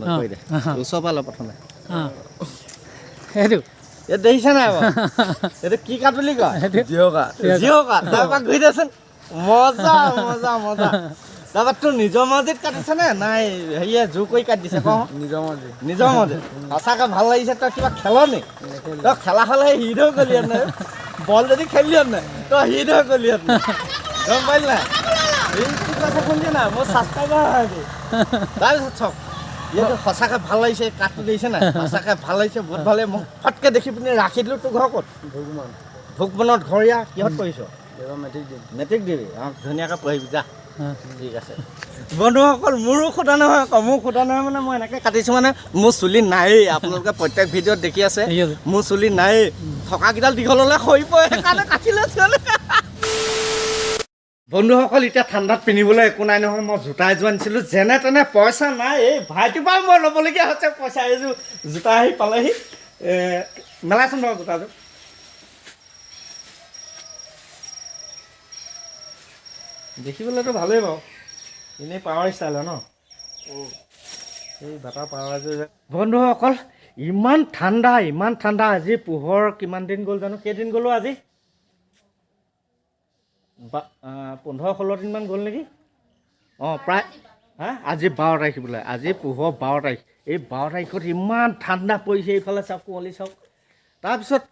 নকৰি দে ওচৰ পৰা ল প্ৰথমে সেইটো এই দেখিছা নাই বাৰু এইটো কি কাঠ বুলি কয় জিঅ' কাঠ তাৰপৰা ঘূৰি দেচোন মজা মজা মজা তাৰপৰা তোৰ নিজৰ মছজিদ কাটিছেনে নাই হেৰিয়ে জোৰ কৰি কাটি দিছে কওঁ নিজৰ মছজিদ সঁচাকৈ ভাল লাগিছে তই কিবা খেল নি তই খেলা হ'লে হিট হৈ গ'লিহেঁতেন নাই বল যদি খেলিলিহেঁতেন নাই তই হিট হৈ গ'লিহেঁতেন গম পালি নাই এই কি কথা শুনিছে নাই মোৰ ছাবস্ক্ৰাইবাৰ হয় তাৰপিছত চক ইয়াতে সঁচাকৈ ভাল লাগিছে কাঠটো দেখিছে নাই সঁচাকৈ ভাল লাগিছে বহুত ভাল লাগে মোক ফটকৈ দেখি পিনি ৰাখি দিলোঁ তোৰ ঘৰ ক'ত ভোগবনত ঘৰীয়া কিহত পঢ়িছ মেট্ৰিক দিবি অঁ ধুনীয়াকৈ পঢ়িবি যা ঠিক আছে বন্ধুসকল মোৰো সোধা নহয় আকৌ মোৰ সোধা নহয় মানে মই এনেকৈ কাটিছোঁ মানে মোৰ চুলি নায়েই আপোনালোকে প্ৰত্যেক ভিডিঅ'ত দেখি আছে মোৰ চুলি নায়েই থকাকেইডাল দীঘল হ'লে সৰি পৰে সেইকাৰণে কাটি লৈছোঁ বন্ধুসকল এতিয়া ঠাণ্ডাত পিন্ধিবলৈ একো নাই নহয় মই জোতা এযোৰ আনিছিলোঁ যেনে তেনে পইচা নাই এই ভাইটিৰ পৰা মই ল'বলগীয়া হৈছে পইচা এইযোৰ জোতা আহি পালেহি মেলাচোন বাৰু জোতাযোৰ দেখিবলৈতো ভালেই বাৰু এনেই পাৱাৰ ষ্টাইলৰ ন এই বাটাৰ পাৱাৰ এযোৰ বন্ধুসকল ইমান ঠাণ্ডা আজি পোহৰ কিমান দিন গ'ল জানো কেইদিন গ'লো আজি 15-16 দিনমান গ'ল নেকি অঁ প্ৰায় আজি 12 তাৰিখ বোলে আজি পোহৰ 12 তাৰিখ এই 12 তাৰিখত ইমান ঠাণ্ডা পৰিছে এইফালে চাওক কুঁৱলী চাওক তাৰপিছত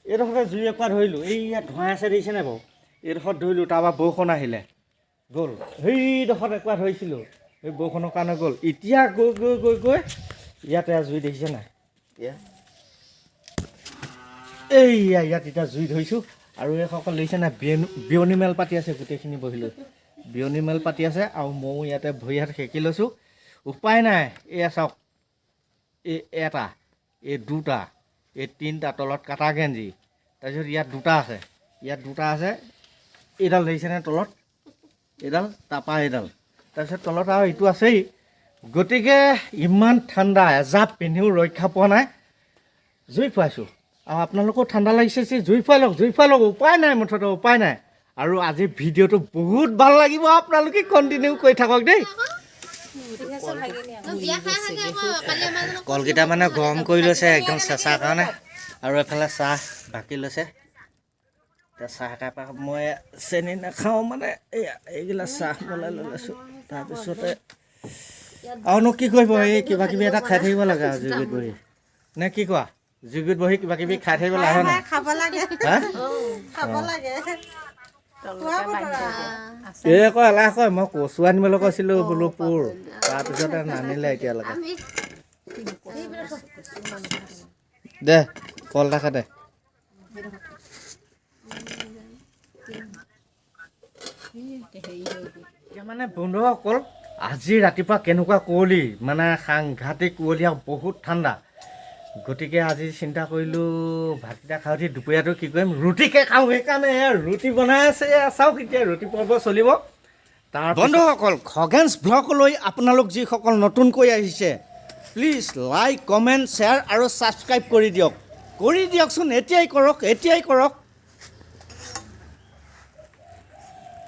এইডোখৰতে জুই একুৰা ধৰিলোঁ এই ইয়াত ধোঁৱাই আছে দেখিছে নাই বাৰু এইডোখৰত ধৰিলোঁ তাৰপৰা বৰষুণ আহিলে গ'ল সেইডোখৰত একুৰা ধৰিছিলোঁ এই বৰষুণৰ কাৰণে গ'ল এতিয়া গৈ গৈ গৈ গৈ ইয়াতে জুই দেখিছে নাই এইয়া ইয়াত এতিয়া জুই ধৰিছোঁ আৰু এইসকল দেখিছে নাই বিয়নী মেল পাতি আছে গোটেইখিনি বহিলৈ বিয়নী মেল পাতি আছে আৰু ময়ো ইয়াতে ভৰি হাত সেকি লৈছোঁ উপায় নাই এয়া চাওক এই এটা এই দুটা এই তিনিটা তলত কাটা গেঞ্জি তাৰপিছত ইয়াত দুটা আছে এইডাল দেখিছেনে তলত এইডাল তাৰপৰা এইডাল তাৰপিছত তলত আৰু এইটো আছেই গতিকে ইমান ঠাণ্ডা এজাপ পিন্ধিও ৰক্ষা পোৱা নাই জুই ফুৱাইছোঁ আৰু আপোনালোকেও ঠাণ্ডা লাগিছে জুই ফুৱাই লওক উপায় নাই মুঠতে উপায় নাই আৰু আজি ভিডিঅ'টো বহুত ভাল লাগিব আপোনালোকে কণ্টিনিউ কৰি থাকক দেই কলকেইটা মানে গৰম কৰি লৈছে একদম চেঁচাৰ কাৰণে আৰু এফালে চাহ বাকি লৈছে এতিয়া চাহ একাপ মই চেনি নাখাওঁ মানে এইগিলা চাহ বনাই লৈ লৈছোঁ তাৰপিছতে আৰুনো কি কৰিব এই কিবা কিবি এটা খাই থাকিব লাগে আৰু জুইত বহি নে কি কোৱা জুইত বহি কিবা কিবি খাই থাকিব লাগে নাই এই আকৌ এলাহ কয় মই কচু আনিবলৈ কৈছিলোঁ বোলো পুৰ তাৰপিছতে নানিলে এতিয়ালৈকে দে কল এটা দে মানে বন্ধুসকল আজি ৰাতিপুৱা কেনেকুৱা কুঁৱলী মানে সাংঘাতিক কুঁৱলী আৰু বহুত ঠাণ্ডা গতিকে আজি চিন্তা কৰিলোঁ ভাতকেইটা খাওঁ উঠি দুপৰীয়াটো কি কৰিম ৰুটিকে খাওঁ সেইকাৰণে ৰুটি বনাই আছে চাওক এতিয়া ৰুটি পৰ্ব চলিব তাৰ বন্ধুসকল খগেনছ ব্লগলৈ আপোনালোক যিসকল নতুনকৈ আহিছে প্লিজ লাইক কমেণ্ট শ্বেয়াৰ আৰু ছাবস্ক্ৰাইব কৰি দিয়কচোন এতিয়াই কৰক